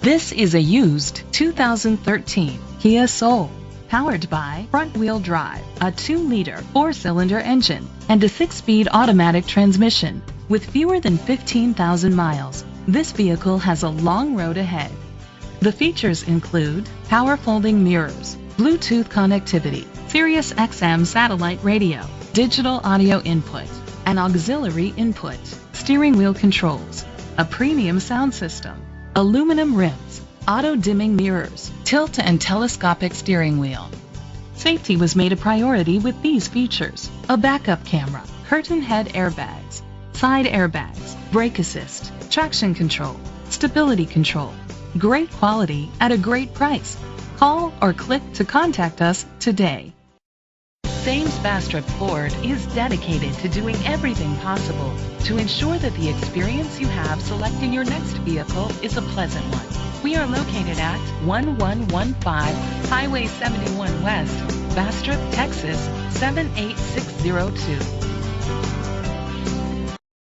This is a used 2013 Kia Soul, powered by front-wheel drive, a 2-liter 4-cylinder engine, and a 6-speed automatic transmission. With fewer than 15,000 miles, this vehicle has a long road ahead. The features include power folding mirrors, Bluetooth connectivity, Sirius XM satellite radio, digital audio input, an auxiliary input, steering wheel controls, a premium sound system, aluminum rims, auto-dimming mirrors, tilt and telescopic steering wheel. Safety was made a priority with these features: a backup camera, curtain head airbags, side airbags, brake assist, traction control, stability control. Great quality at a great price. Call or click to contact us today. Thames Bastrop Ford is dedicated to doing everything possible to ensure that the experience you have selecting your next vehicle is a pleasant one. We are located at 1115 Highway 71 West, Bastrop, Texas 78602.